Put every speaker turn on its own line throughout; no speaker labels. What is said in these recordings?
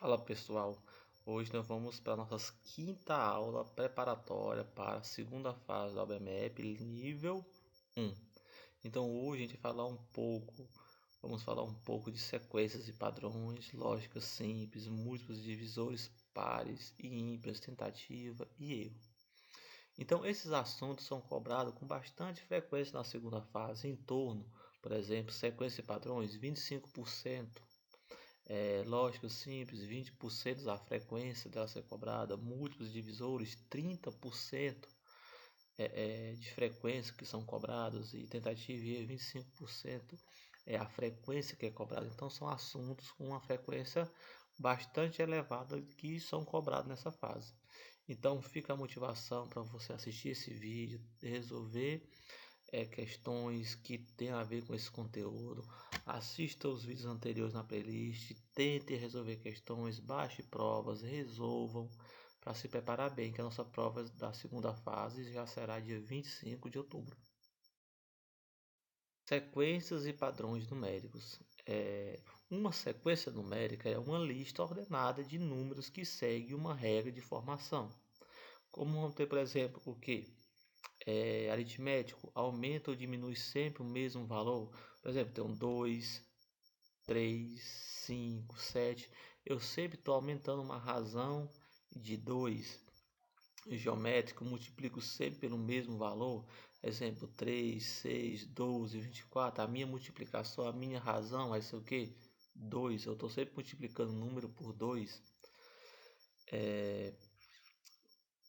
Fala pessoal, hoje nós vamos para a nossa quinta aula preparatória para a segunda fase da OBMEP nível 1. Então hoje a gente vai vamos falar um pouco de sequências e padrões, lógicas simples, múltiplos divisores, pares e ímpares, tentativa e erro. Então esses assuntos são cobrados com bastante frequência na segunda fase, em torno, por exemplo, sequência e padrões, 25%. Lógica simples, 20% da frequência dela ser cobrada, múltiplos divisores, 30% de frequência que são cobrados e tentativa e erro, 25% é a frequência que é cobrada. Então são assuntos com uma frequência bastante elevada que são cobrados nessa fase. Então fica a motivação para você assistir esse vídeo, resolver questões que têm a ver com esse conteúdo. Assista os vídeos anteriores na playlist, tente resolver questões, baixe provas, resolvam para se preparar bem, que a nossa prova da segunda fase já será dia 25 de outubro. Sequências e padrões numéricos. Uma sequência numérica é uma lista ordenada de números que segue uma regra de formação. Como vamos ter, por exemplo, o que? Aritmético, aumenta ou diminui sempre o mesmo valor. Por exemplo, tem um 2, 3, 5, 7. Eu sempre estou aumentando uma razão de 2. Geométrico, multiplico sempre pelo mesmo valor. Exemplo, 3, 6, 12, 24. A minha multiplicação, a minha razão vai ser o quê? 2. Eu estou sempre multiplicando número por 2.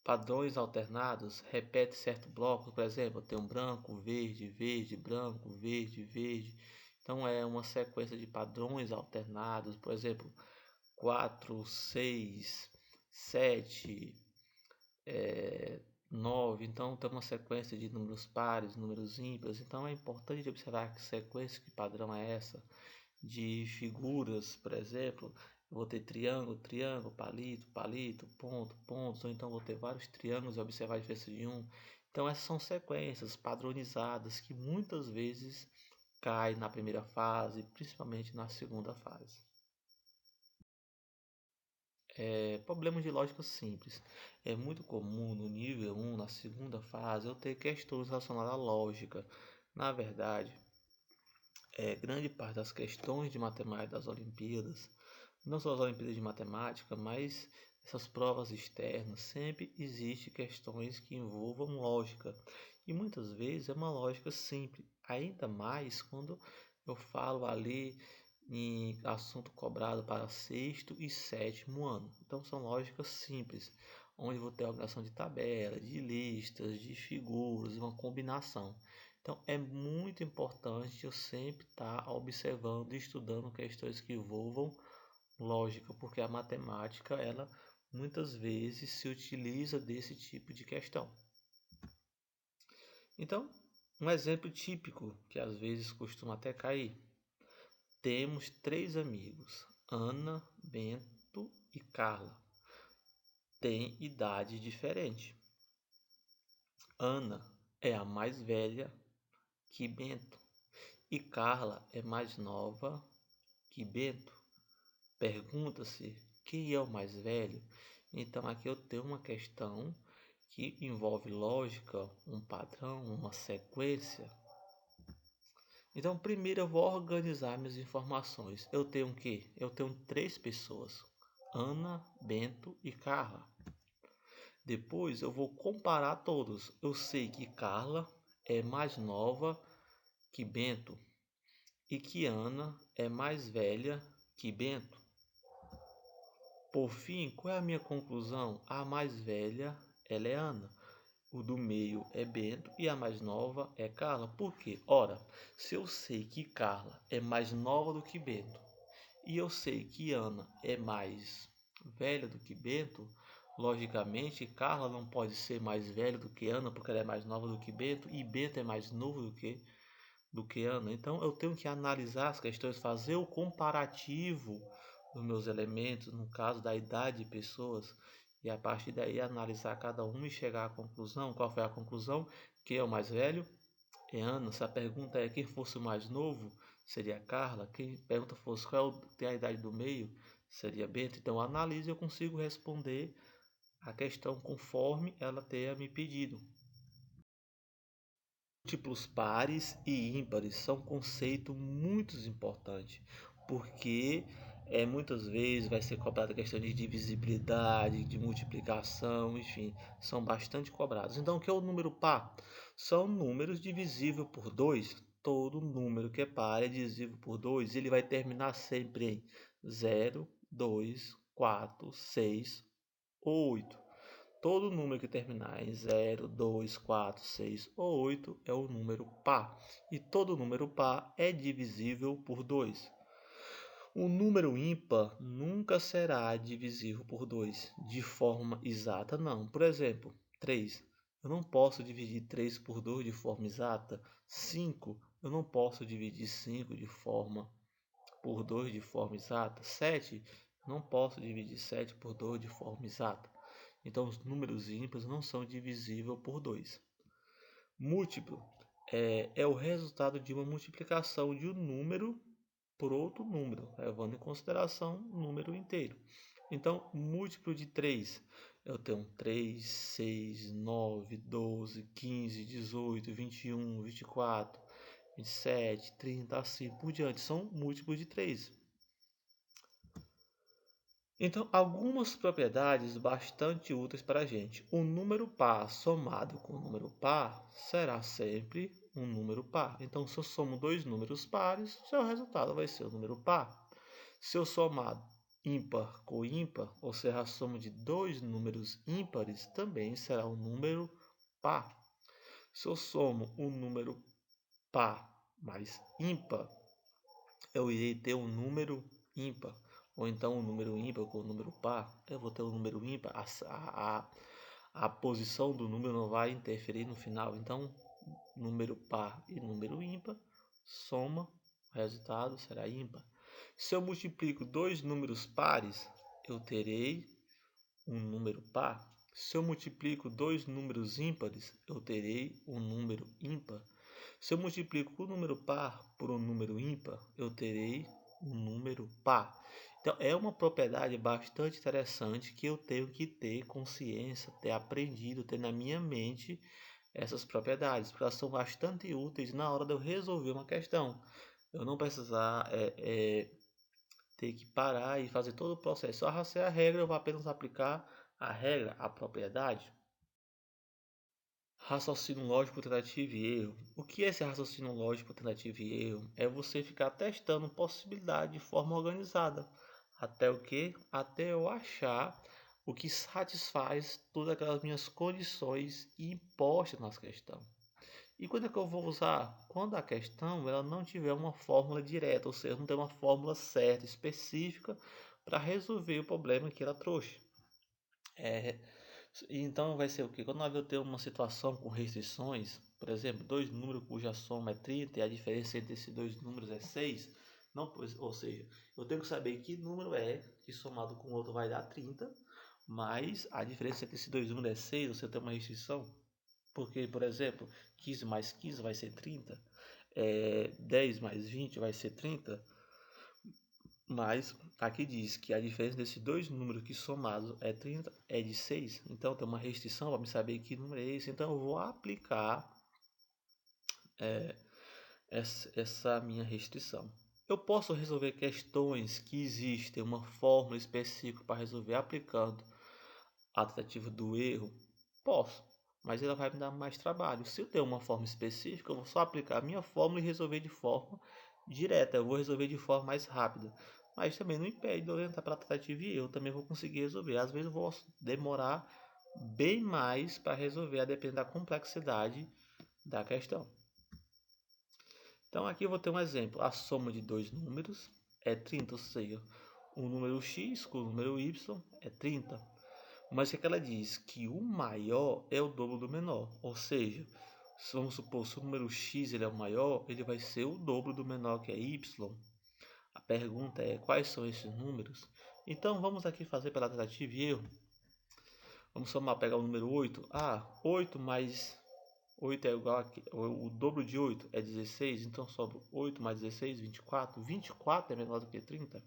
Padrões alternados, repete certo bloco, por exemplo, tem um branco, verde, verde, branco, verde, verde. Então é uma sequência de padrões alternados, por exemplo, 4, 6, 7, 9. Então tem uma sequência de números pares, números ímpares. Então é importante observar que sequência, que padrão é essa. De figuras, por exemplo, eu vou ter triângulo, triângulo, palito, palito, ponto, pontos, ou então vou ter vários triângulos e observar a diferença de um. Então essas são sequências padronizadas que muitas vezes caem na primeira fase, principalmente na segunda fase. Problemas de lógica simples. É muito comum no nível 1, na segunda fase, eu ter questões relacionadas à lógica. Na verdade, grande parte das questões de matemática das Olimpíadas, não só as Olimpíadas de Matemática, mas essas provas externas, sempre existe questões que envolvam lógica. E muitas vezes é uma lógica simples, ainda mais quando eu falo ali em assunto cobrado para sexto e sétimo ano. Então são lógicas simples, onde vou ter organização de tabela, de listas, de figuras, uma combinação. Então é muito importante eu sempre estar observando e estudando questões que envolvam lógica, porque a matemática ela muitas vezes se utiliza desse tipo de questão. Então, um exemplo típico que às vezes costuma até cair. Temos 3 amigos, Ana, Bento e Carla. Têm idade diferente. Ana é a mais velha que Bento e Carla é mais nova que Bento. Pergunta-se quem é o mais velho. Então aqui eu tenho uma questão que envolve lógica, um padrão, uma sequência. Então primeiro eu vou organizar minhas informações. Eu tenho o quê? Eu tenho 3 pessoas, Ana, Bento e Carla. Depois eu vou comparar todos. Eu sei que Carla é mais nova que Bento e que Ana é mais velha que Bento. Por fim, qual é a minha conclusão? A mais velha, ela é Ana. O do meio é Bento e a mais nova é Carla. Por quê? Ora, se eu sei que Carla é mais nova do que Bento e eu sei que Ana é mais velha do que Bento, logicamente Carla não pode ser mais velha do que Ana porque ela é mais nova do que Bento e Bento é mais novo do que Ana. Então eu tenho que analisar as questões, fazer o comparativo dos meus elementos, no caso da idade de pessoas, e a partir daí analisar cada um e chegar à conclusão. Qual foi a conclusão? Quem é o mais velho? É Ana. Se a pergunta é quem fosse o mais novo, seria Carla. Quem pergunta fosse qual tem a idade do meio, seria bento. Então, analise, eu consigo responder a questão conforme ela tenha me pedido. Múltiplos pares e ímpares são um conceito muito importante, porque muitas vezes vai ser cobrada a questão de divisibilidade, de multiplicação, enfim, são bastante cobrados. Então, o que é o número par? São números divisíveis por 2. Todo número que é par é divisível por 2. Ele vai terminar sempre em 0, 2, 4, 6 ou 8. Todo número que terminar em 0, 2, 4, 6 ou 8 é o número par. E todo número par é divisível por 2. O número ímpar nunca será divisível por 2 de forma exata, não. Por exemplo, 3. Eu não posso dividir 3 por 2 de forma exata. 5. Eu não posso dividir 5 por 2 de forma exata. 7. Eu não posso dividir 7 por 2 de forma exata. Então, os números ímpares não são divisíveis por 2. Múltiplo é o resultado de uma multiplicação de um número por outro número, levando em consideração o número inteiro. Então, múltiplo de 3, eu tenho 3, 6, 9, 12, 15, 18, 21, 24, 27, 30, assim por diante. São múltiplos de 3. Então, algumas propriedades bastante úteis para a gente. O número par somado com o número par será sempre um número par. Então, se eu somo dois números pares, seu resultado vai ser o número par. Se eu somar ímpar com ímpar, ou seja, a soma de dois números ímpares, também será um número par. Se eu somo um número par mais ímpar, eu irei ter um número ímpar. Ou então um número ímpar com o número par, eu vou ter um número ímpar. A posição do número não vai interferir no final. Então, número par e número ímpar, soma, o resultado será ímpar. Se eu multiplico dois números pares, eu terei um número par. Se eu multiplico dois números ímpares, eu terei um número ímpar. Se eu multiplico um número par por um número ímpar, eu terei um número par. Então, é uma propriedade bastante interessante que eu tenho que ter consciência, ter aprendido, ter na minha mente essas propriedades, porque elas são bastante úteis na hora de eu resolver uma questão. Eu não precisar ter que parar e fazer todo o processo. Só racei a regra, eu vou apenas aplicar a regra, a propriedade. Raciocínio lógico, tentativa e erro. O que é esse raciocínio lógico, tentativa e erro? É você ficar testando possibilidade de forma organizada. Até o que? Até eu achar o que satisfaz todas aquelas minhas condições impostas nas questões. E quando é que eu vou usar? Quando a questão ela não tiver uma fórmula direta, ou seja, não tem uma fórmula certa, específica, para resolver o problema que ela trouxe. Então vai ser o que? Quando nós vamos ter uma situação com restrições, por exemplo, dois números cuja soma é 30 e a diferença entre esses dois números é 6, não, ou seja, eu tenho que saber que número é que somado com o outro vai dar 30, mas a diferença entre esses dois números é 6, você tem uma restrição. Porque, por exemplo, 15 mais 15 vai ser 30, 10 mais 20 vai ser 30, mas aqui diz que a diferença desses dois números que somados é 30 é de 6. Então tem uma restrição para me saber que número é esse. Então eu vou aplicar essa minha restrição. Eu posso resolver questões que existem uma fórmula específica para resolver aplicando a tentativa do erro? Posso, mas ela vai me dar mais trabalho. Se eu tenho uma forma específica, eu vou só aplicar a minha fórmula e resolver de forma direta. Eu vou resolver de forma mais rápida. Mas também não impede de eu orientar para a tentativa e eu também vou conseguir resolver. Às vezes eu vou demorar bem mais para resolver, a depender da complexidade da questão. Então aqui eu vou ter um exemplo. A soma de dois números é 30, ou seja, o número x com o número y é 30. Mas o que ela diz? Que o maior é o dobro do menor. Ou seja, vamos supor, se o número x ele é o maior, ele vai ser o dobro do menor, que é y. A pergunta é, quais são esses números? Então, vamos aqui fazer pela tentativa e erro. Vamos somar, pegar o número 8. 8 mais 8 é igual a... O dobro de 8 é 16, então sobra 8 mais 16, 24. 24 é menor do que 30.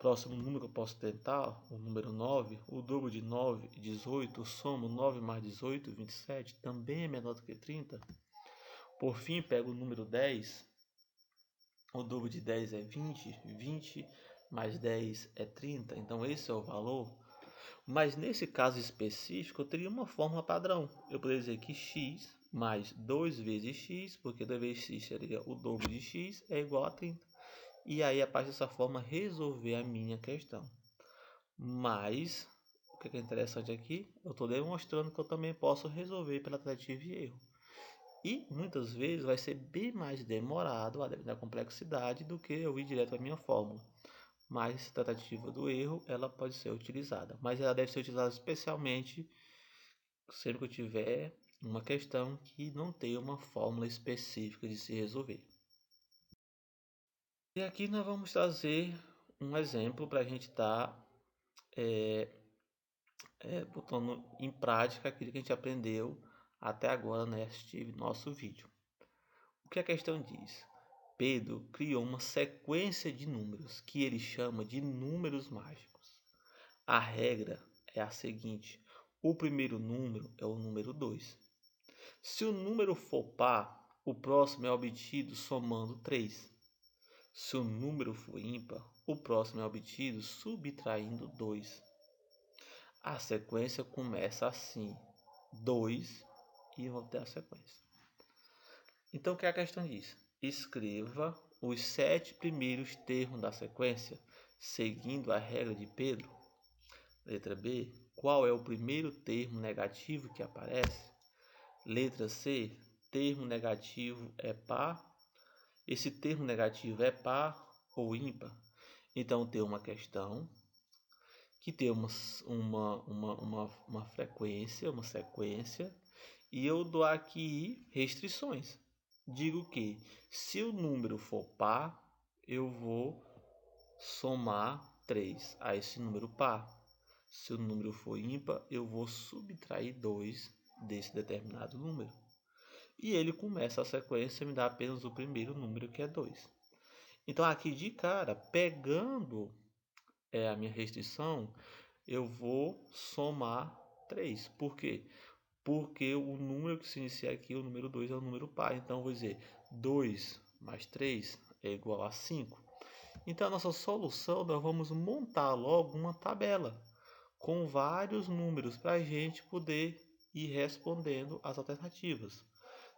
Próximo número que eu posso tentar, o número 9, o dobro de 9 é 18, somo 9 mais 18, 27, também é menor do que 30. Por fim, pego o número 10, o dobro de 10 é 20, 20 mais 10 é 30, então esse é o valor. Mas nesse caso específico, eu teria uma fórmula padrão. Eu poderia dizer que x mais 2 vezes x, porque 2 vezes x seria o dobro de x, é igual a 30. E aí, a partir dessa forma, resolver a minha questão. Mas, o que é interessante aqui, eu estou demonstrando que eu também posso resolver pela tentativa e erro. E, muitas vezes, vai ser bem mais demorado, a depender da complexidade, do que eu ir direto para a minha fórmula. Mas, a tentativa do erro, ela pode ser utilizada. Mas ela deve ser utilizada especialmente sempre que eu tiver uma questão que não tenha uma fórmula específica de se resolver. E aqui nós vamos trazer um exemplo para a gente estar botando em prática aquilo que a gente aprendeu até agora neste nosso vídeo. O que a questão diz? Pedro criou uma sequência de números que ele chama de números mágicos. A regra é a seguinte: o primeiro número é o número 2. Se o número for par, o próximo é obtido somando 3. Se o número for ímpar, o próximo é obtido subtraindo 2. A sequência começa assim: 2 e vou ter a sequência. Então, o que a questão diz? Escreva os 7 primeiros termos da sequência, seguindo a regra de Pedro. Letra B. Qual é o primeiro termo negativo que aparece? Letra C. Termo negativo é par. Esse termo negativo é par ou ímpar? Então, tem uma questão que tem uma frequência, uma sequência, e eu dou aqui restrições. Digo que se o número for par, eu vou somar 3 a esse número par. Se o número for ímpar, eu vou subtrair 2 desse determinado número. E ele começa a sequência, me dá apenas o primeiro número, que é 2. Então, aqui de cara, pegando a minha restrição, eu vou somar 3. Por quê? Porque o número que se inicia aqui, o número 2, é o número par. Então, eu vou dizer 2 mais 3 é igual a 5. Então, a nossa solução, nós vamos montar logo uma tabela com vários números para a gente poder ir respondendo as alternativas.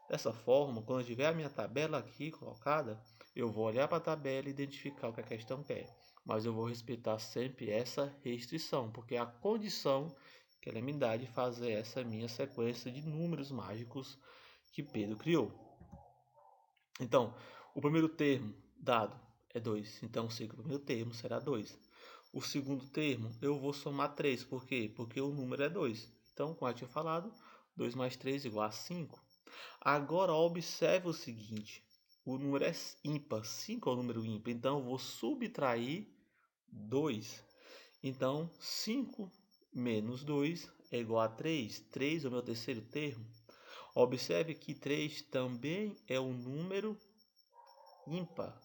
Dessa forma, quando eu tiver a minha tabela aqui colocada, eu vou olhar para a tabela e identificar o que a questão quer. Mas eu vou respeitar sempre essa restrição, porque é a condição que ela me dá de fazer essa minha sequência de números mágicos que Pedro criou. Então, o primeiro termo dado é 2, então sei que o primeiro termo será 2. O segundo termo eu vou somar 3, por quê? Porque o número é 2. Então, como eu tinha falado, 2 mais 3 igual a 5. Agora, observe o seguinte, o número é ímpar, 5 é o número ímpar, então eu vou subtrair 2. Então, 5 menos 2 é igual a 3. 3 é o meu terceiro termo. Observe que 3 também é um número ímpar.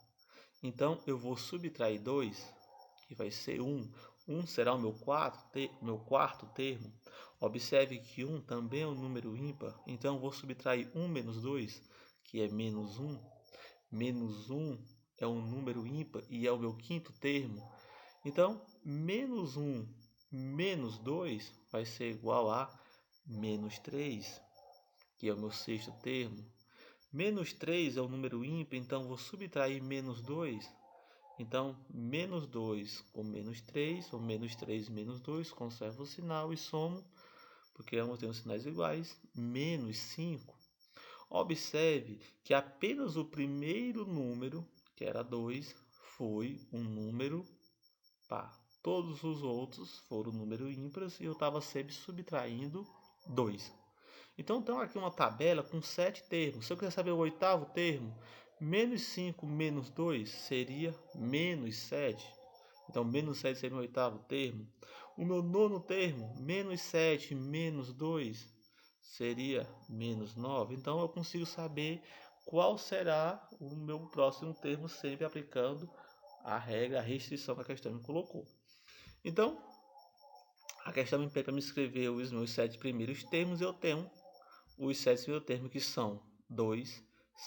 Então, eu vou subtrair 2, que vai ser 1. 1 será o meu quarto termo. Observe que 1 também é um número ímpar. Então, eu vou subtrair 1 menos 2, que é menos 1. Menos 1 é um número ímpar e é o meu quinto termo. Então, menos 1 menos 2 vai ser igual a menos 3, que é o meu sexto termo. Menos 3 é um número ímpar, então vou subtrair menos 2. Então, menos 2 com menos 3, ou menos 3 menos 2, conservo o sinal e somo, porque ambos têm os sinais iguais, menos 5. Observe que apenas o primeiro número, que era 2, foi um número par. Todos os outros foram números ímpares e eu estava sempre subtraindo 2. Então, tem aqui uma tabela com 7 termos. Se eu quiser saber o oitavo termo, menos 5 menos 2 seria menos 7. Então, menos 7 seria o oitavo termo. O meu nono termo, menos 7 menos 2, seria menos 9. Então, eu consigo saber qual será o meu próximo termo, sempre aplicando a regra, a restrição que a questão me colocou. Então, a questão me pede para me escrever os meus 7 primeiros termos, e eu tenho os 7 primeiros termos, que são 2,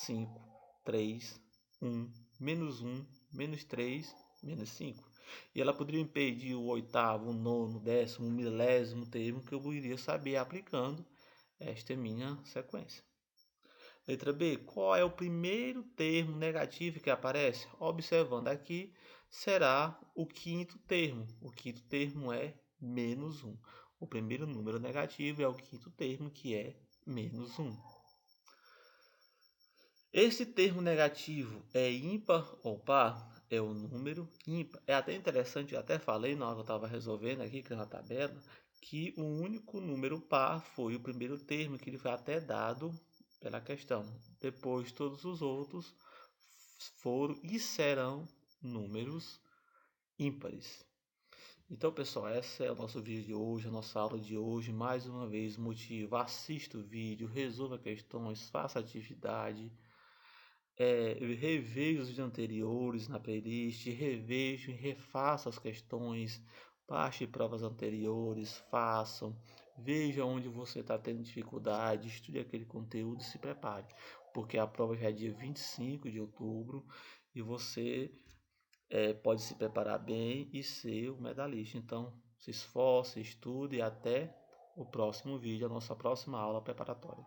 5, 3, 1, -1, -3, -5. E ela poderia me pedir o oitavo, o nono, o décimo, o milésimo termo, que eu iria saber aplicando esta minha sequência. Letra B. Qual é o primeiro termo negativo que aparece? Observando aqui, será o quinto termo. O quinto termo é -1. O primeiro número negativo é o quinto termo, que é -1. Esse termo negativo é ímpar ou par? É o número ímpar. É até interessante, eu até falei na hora que eu estava resolvendo aqui, que na tabela, que o único número par foi o primeiro termo, que ele foi até dado pela questão. Depois, todos os outros foram e serão números ímpares. Então, pessoal, esse é o nosso vídeo de hoje, a nossa aula de hoje. Mais uma vez, motivo: assista o vídeo, resolva questões, faça atividade. Reveja os vídeos anteriores na playlist, reveja e refaça as questões, baixe provas anteriores, façam, veja onde você está tendo dificuldade, estude aquele conteúdo e se prepare, porque a prova já é dia 25 de outubro e você pode se preparar bem e ser o medalhista. Então, se esforce, estude e até o próximo vídeo, a nossa próxima aula preparatória.